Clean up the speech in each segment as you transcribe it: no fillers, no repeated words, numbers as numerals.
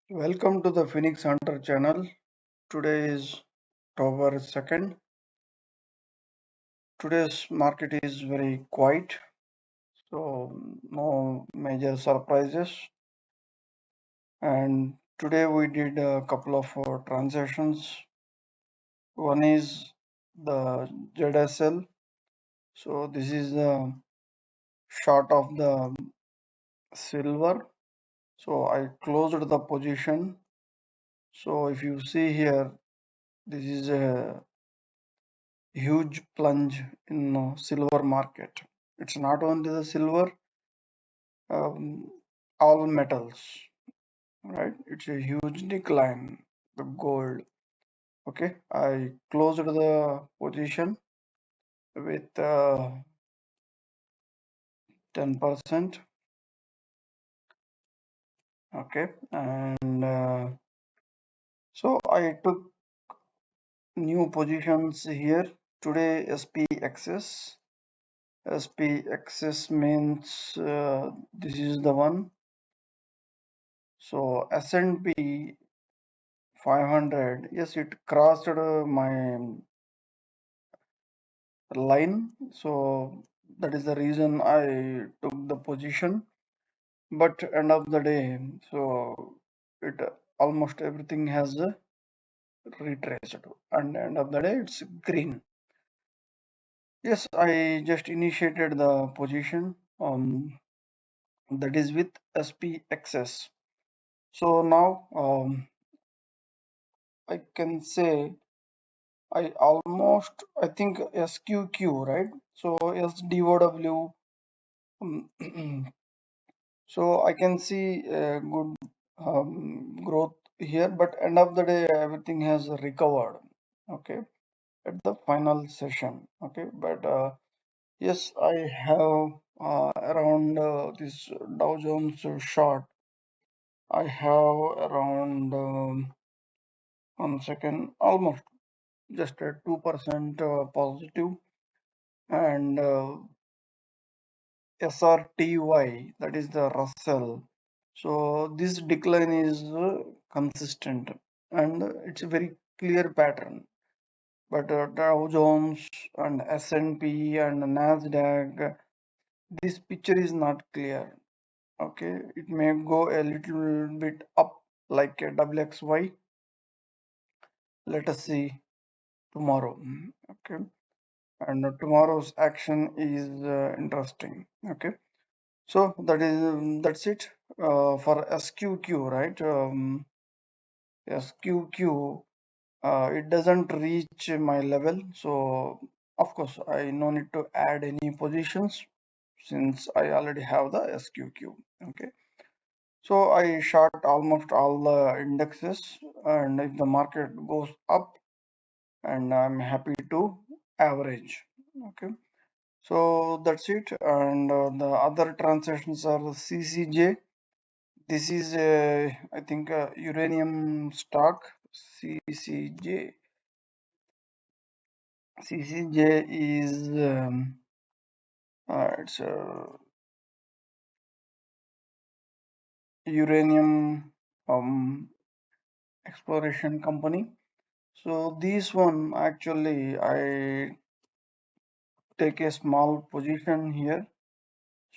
Welcome to the Phoenix Hunter channel. Today is October 2nd. Today's market is very quiet, so no major surprises. And today we did a couple of transactions. One is the ZSL. So this is the short of the silver. So I closed the position. So if you see here, this is a huge plunge in silver market. It's not only the silver, um, all metals, right? It's a huge decline. The gold. Okay, I closed the position with 10%. Okay, and so I took new positions here today. SPXS. SPXS means this is the one. So S&P 500, yes, it crossed my line, so that is the reason I took the position. But end of the day, so it almost everything has retraced, and end of the day it's green. Yes, I just initiated the position, that is with SPXS. So now I can say I think SQQ, right? So SDOW. So I can see a good growth here, but end of the day, everything has recovered. Okay, at the final session. Okay, but yes, I have around this Dow Jones short. I have around 1 second, almost just a 2% positive, and SRTY, that is the Russell. So this decline is consistent, and it's a very clear pattern. But Dow Jones and S&P and Nasdaq, this picture is not clear. Okay, it may go a little bit up like a WXY. Let us see tomorrow. Okay, and tomorrow's action is interesting. Okay. So that's it for SQQ, right? SQQ, it doesn't reach my level, so of course I no need to add any positions since I already have the SQQ. Okay, so I short almost all the indexes, and if the market goes up, and I'm happy to average. Okay, so that's it, and the other transactions are CCJ. This is I think uranium stock. CCJ. CCJ is it's a uranium exploration company. So this one actually I take a small position here.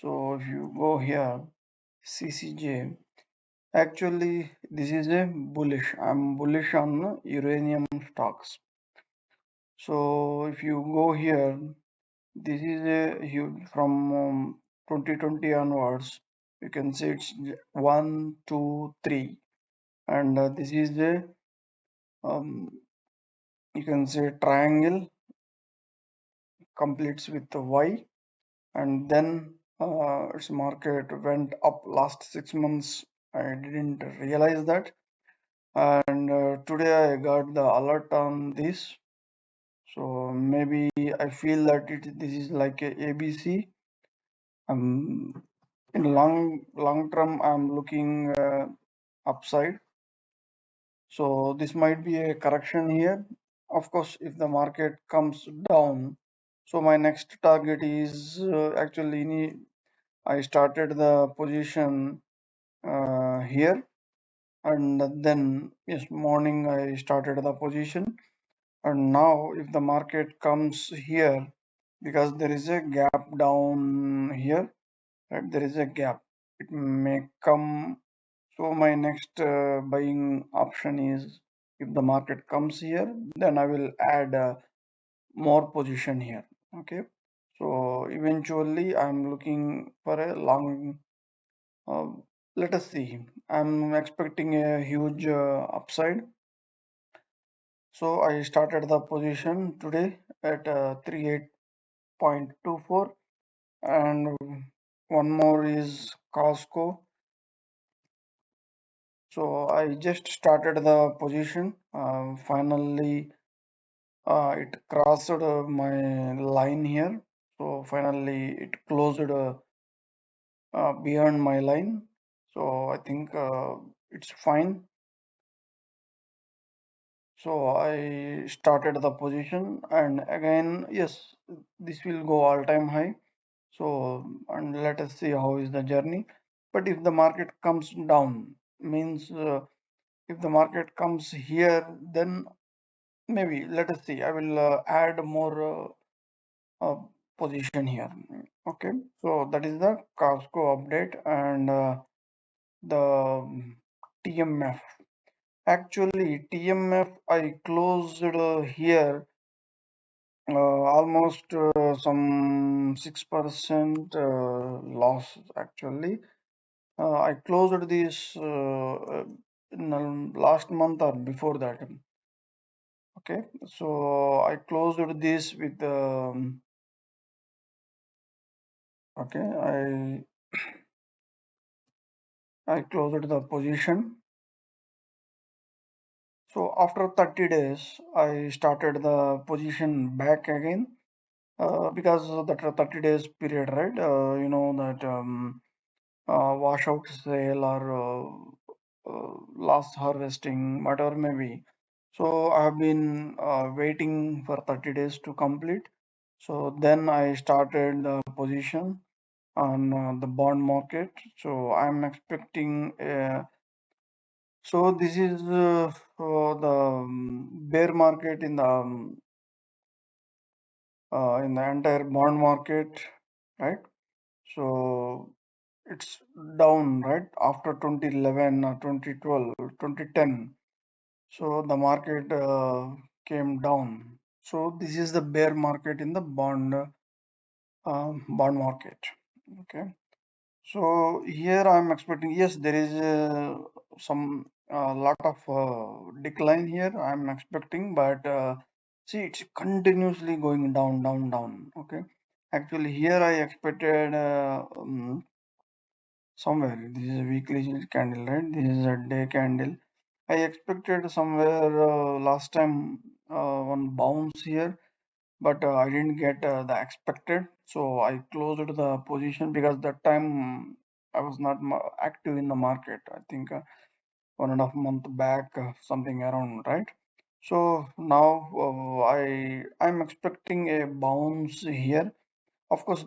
So if you go here, CCJ. Actually, this is a bullish. I'm bullish on uranium stocks. So if you go here, this is a huge from 2020 onwards. You can see it's 1, 2, 3, and this is a um, you can say triangle completes with the Y, and then its market went up last 6 months. I didn't realize that, and today I got the alert on this. So maybe I feel that this is like a ABC. In long term, I'm looking upside. So this might be a correction here. Of course, if the market comes down, so my next target is actually I started the position here, and then yes, morning I started the position. And now if the market comes here, because there is a gap down here, right, there is a gap, it may come. So my next buying option is, if the market comes here, then I will add more position here. Okay, so eventually I'm looking for a long, uh, let us see, I'm expecting a huge upside. So I started the position today at 38.24, and one more is Costco. So I just started the position. Finally, it crossed my line here. So finally, it closed beyond my line. So I think it's fine. So I started the position, and again, yes, this will go all-time high. So, and let us see how is the journey. But if the market comes down, means if the market comes here, then maybe let us see. I will add more position here. Okay, so that is the Costco update, and the TMF. Actually, TMF I closed here almost some 6% loss actually. I closed this in the last month or before that. Okay, so I closed this with okay, I closed the position. So after 30 days, I started the position back again because of that 30 days period, right? You know that washout sale or loss harvesting, whatever may be. So I have been waiting for 30 days to complete. So then I started the position on the bond market. So I'm expecting. So this is the bear market in the entire bond market, right? So it's down, right, after 2011 or 2012, 2010. So the market came down. So this is the bear market in the bond market. Okay. So here I'm expecting, yes, there is some lot of decline here I'm expecting, but see, it's continuously going down, down, down. Okay. Actually, here I expected somewhere. This is a weekly candle, right? This is a day candle. I expected somewhere last time one bounce here, but I didn't get the expected. So I closed the position because that time I was not active in the market. I think 1.5 month back, something around, right? So now I'm expecting a bounce here. Of course,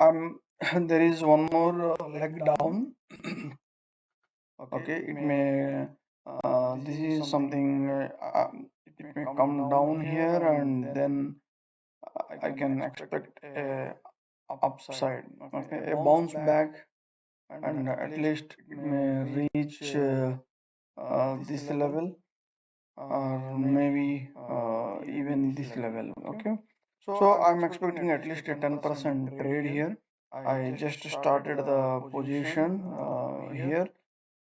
I'm there is one more leg down. Okay, it may this is something it may come down here, and then I can expect a upside. Okay, a bounce back, and at least it may reach this level, or maybe even this level. Okay, so I'm expecting at least a 10% trade here. I just started the position here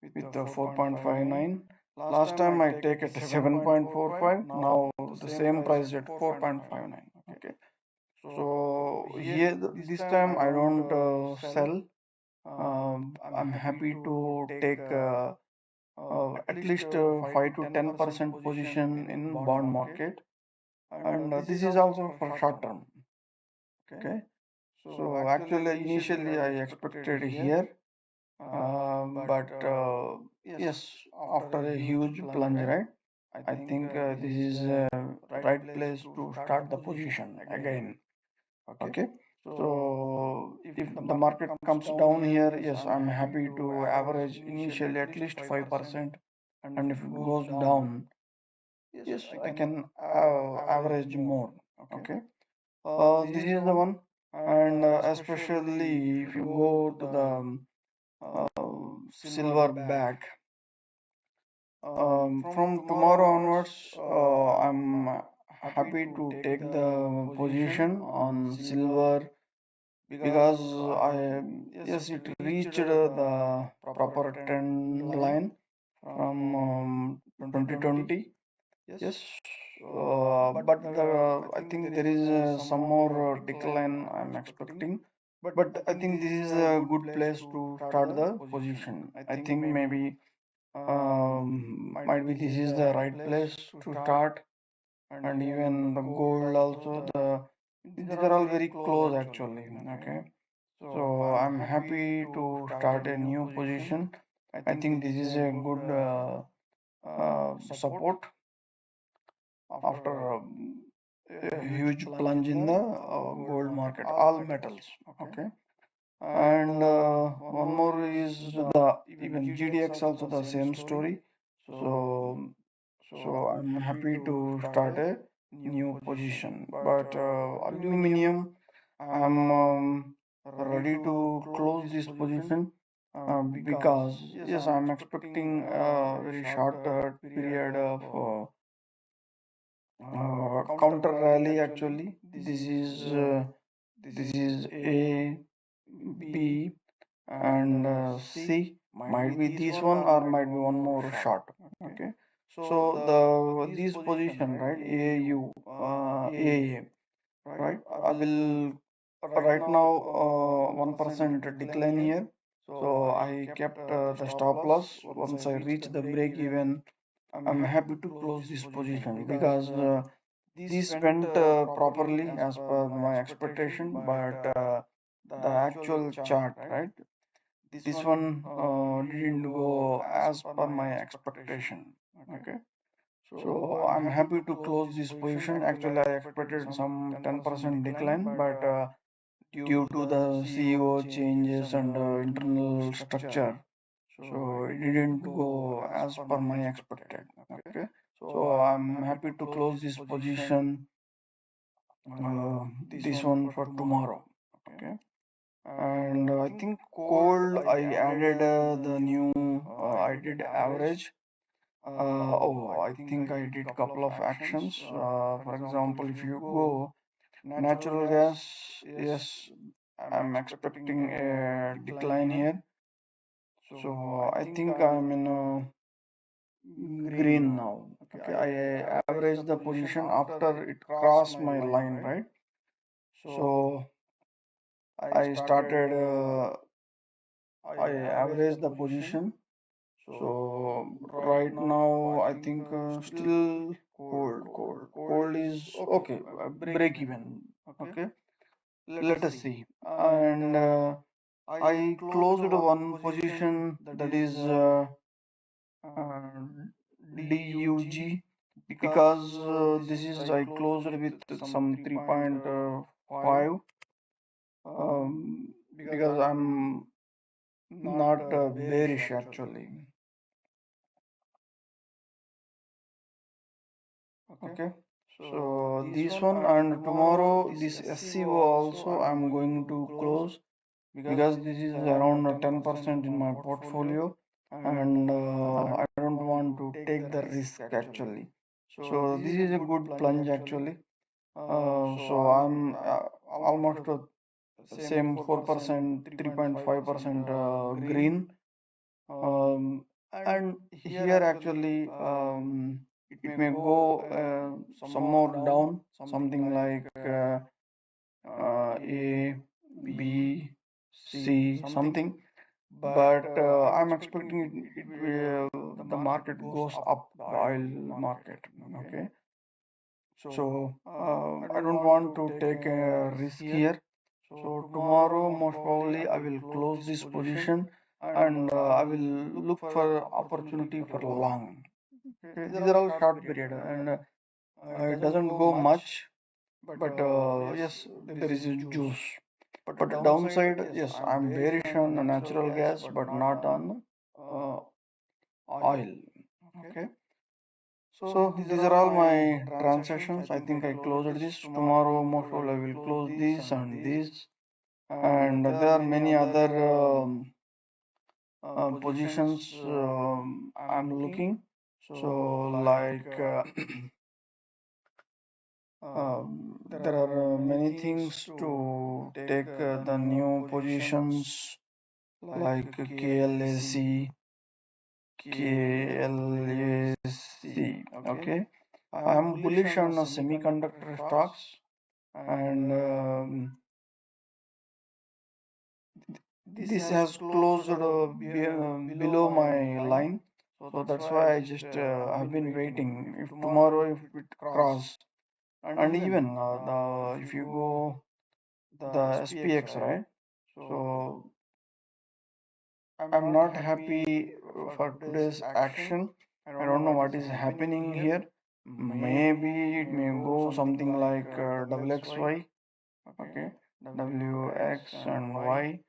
with the 4.59. Last time I take it 7.45. Now the same price at 4.59. Okay. So here this time I don't sell. I'm happy to take at least 5 to 10% position in bond market, and this is also for short term. Okay. So actually initially I expected here, but yes, after a huge plunge, right? I think this is a right place to start the position again. Okay. So if the market comes down here, yes, I'm happy to average initially at least 5%. and if it goes down, yes, I can average more. Okay, this is the one, and especially if you go to the silver back. From tomorrow onwards, I'm happy to take the position on silver because I yes it reached the proper trend line from 2020. Yes, but I think there is some more decline I'm expecting. But I think this is a good place to start the position. I think maybe might be this is the right place to start, and even the gold also. These are all very close actually. Okay, so I'm happy to start a new position. I think this is a good support after a huge plunge in the gold market, all metals. Okay, and one more is the even GDX also the same story. So I'm happy to start a new position. But aluminum, I'm ready to close this position because yes, I'm expecting a very short period of counter rally. Actually, this is A, B, and C. Might be this one or might be one more short. Okay, so these position, right, AAU, AA, right, I will right now 1% decline here, so I kept the stop loss. Once I reach the break even, I'm happy to close this position because this went properly as per my expectation, but the actual chart, right, this one didn't go as per my expectation. Okay, so I'm happy to close this position. Actually, I expected some 10% decline, but due to the CEO changes and internal structure, so it didn't go as per my expected. Okay, so I'm happy to close this position, this one for tomorrow. Okay, and I think cold I added the new I did average. I think I did couple of actions. For example, if you go natural gas, yes, I'm expecting a decline here. So I think I'm in green now. Okay, I average the position after it crossed my line, right? So I started, I averaged the position. So right now I think still cold is okay, break even. Okay, let us see. And I closed one position, that is uh, DUG, because this is I closed with some 3.5 because I'm not bearish actually. Okay, so this one, and tomorrow this SCO also I'm going to close because this is around 10% in my portfolio, and I don't want to take the risk actually. So this is a good plunge actually. So I'm almost same 4%, 3.5% green. And here actually it may go some more down, something like A, B, C, something. But I'm expecting it will, the market goes up, the oil market. Okay, so I don't want to take a risk here. So tomorrow, most probably, I will close this position, and I will look for opportunity for long. Okay, these are all short period, and it doesn't go much, but yes, there is a juice. But downside, yes, I'm bearish on natural gas, but not on uh, oil. Okay. So these are all my transactions. I think I closed this. Tomorrow most probably I will close this and this. And there are many other positions I'm looking. So like there are many things to take the new positions like KLAC, KLAC. Okay, I'm bullish on semiconductor stocks, and this has closed below my line, so that's why I just have been waiting. If tomorrow if it cross, and even the if you go the SPX, right? So I'm not happy for today's action. I don't know what is happening here. Maybe it may go something like double XY, okay, WX and Y.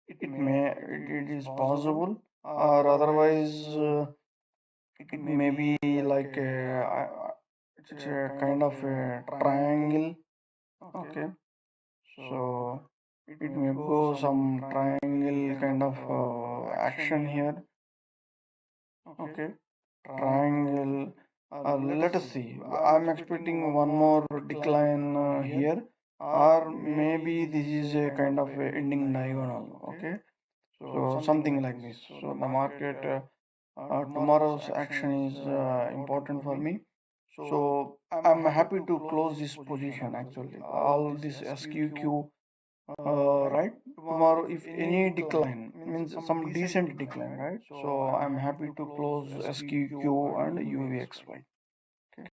It is possible, or otherwise it may be like it's a kind of a triangle, okay. So it may go some triangle kind of action here, okay. Triangle. Let us see. I'm expecting one more decline here, or maybe this is a kind of a ending diagonal, okay. So something like this. So the market tomorrow's action is important for me. So I'm happy to close this position actually. All this SQQ, right? Tomorrow, if any decline means some decent decline, right? So I'm happy to close SQQ and UVXY.